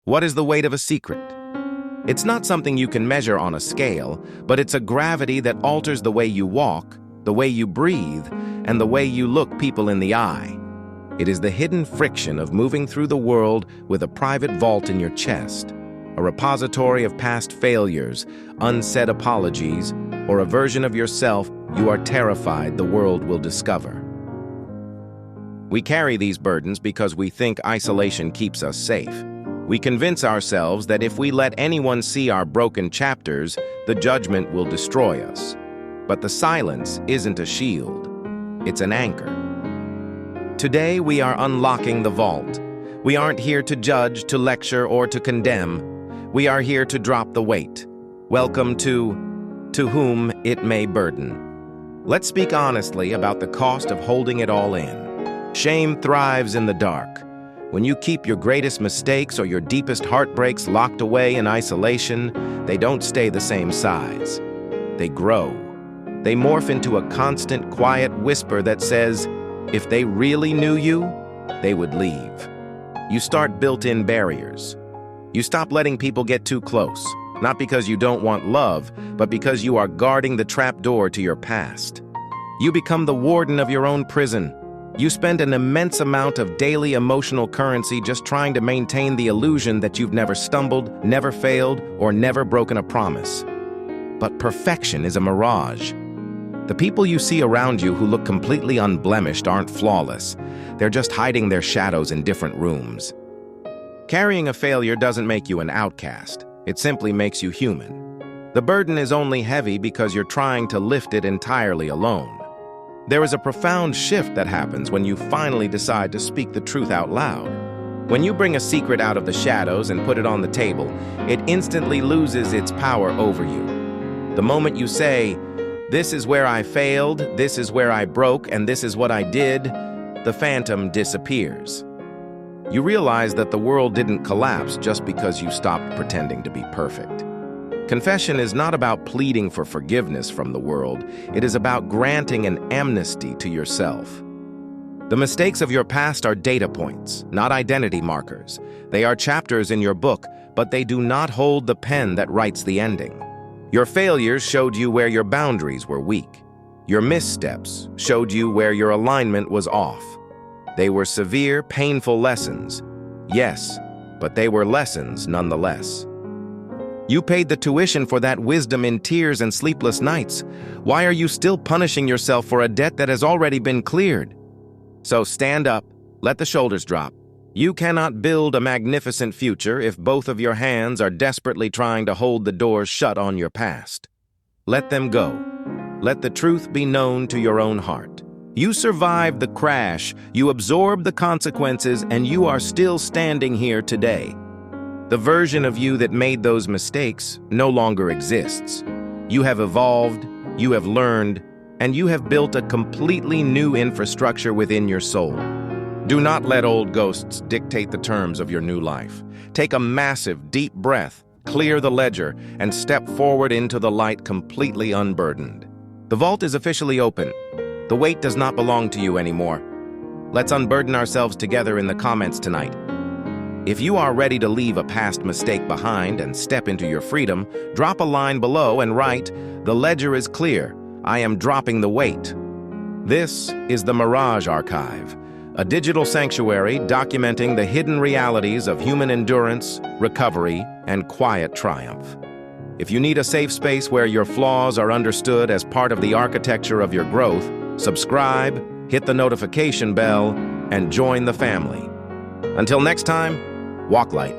What is the weight of a secret? It's not something you can measure on a scale, but it's a gravity that alters the way you walk, the way you breathe, and the way you look people in the eye. It is the hidden friction of moving through the world with a private vault in your chest, a repository of past failures, unsaid apologies, or a version of yourself you are terrified the world will discover. We carry these burdens because we think isolation keeps us safe. We convince ourselves that if we let anyone see our broken chapters, the judgment will destroy us. But the silence isn't a shield, it's an anchor. Today we are unlocking the vault. We aren't here to judge, to lecture, or to condemn. We are here to drop the weight. Welcome to whom it may burden. Let's speak honestly about the cost of holding it all in. Shame thrives in the dark. When you keep your greatest mistakes or your deepest heartbreaks locked away in isolation, they don't stay the same size. They grow. They morph into a constant, quiet whisper that says, if they really knew you, they would leave. You start built-in barriers. You stop letting people get too close, not because you don't want love, but because you are guarding the trapdoor to your past. You become the warden of your own prison. You spend an immense amount of daily emotional currency just trying to maintain the illusion that you've never stumbled, never failed, or never broken a promise. But perfection is a mirage. The people you see around you who look completely unblemished aren't flawless. They're just hiding their shadows in different rooms. Carrying a failure doesn't make you an outcast. It simply makes you human. The burden is only heavy because you're trying to lift it entirely alone. There is a profound shift that happens when you finally decide to speak the truth out loud. When you bring a secret out of the shadows and put it on the table, it instantly loses its power over you. The moment you say, "This is where I failed, this is where I broke, and this is what I did," the phantom disappears. You realize that the world didn't collapse just because you stopped pretending to be perfect. Confession is not about pleading for forgiveness from the world. It is about granting an amnesty to yourself. The mistakes of your past are data points, not identity markers. They are chapters in your book, but they do not hold the pen that writes the ending. Your failures showed you where your boundaries were weak. Your missteps showed you where your alignment was off. They were severe, painful lessons. Yes, but they were lessons nonetheless. You paid the tuition for that wisdom in tears and sleepless nights. Why are you still punishing yourself for a debt that has already been cleared? So stand up, let the shoulders drop. You cannot build a magnificent future if both of your hands are desperately trying to hold the doors shut on your past. Let them go. Let the truth be known to your own heart. You survived the crash, you absorbed the consequences, and you are still standing here today. The version of you that made those mistakes no longer exists. You have evolved, you have learned, and you have built a completely new infrastructure within your soul. Do not let old ghosts dictate the terms of your new life. Take a massive, deep breath, clear the ledger, and step forward into the light completely unburdened. The vault is officially open. The weight does not belong to you anymore. Let's unburden ourselves together in the comments tonight. If you are ready to leave a past mistake behind and step into your freedom, drop a line below and write, "The ledger is clear. I am dropping the weight." This is the Mirage Archive, a digital sanctuary documenting the hidden realities of human endurance, recovery, and quiet triumph. If you need a safe space where your flaws are understood as part of the architecture of your growth, subscribe, hit the notification bell, and join the family. Until next time, walk light.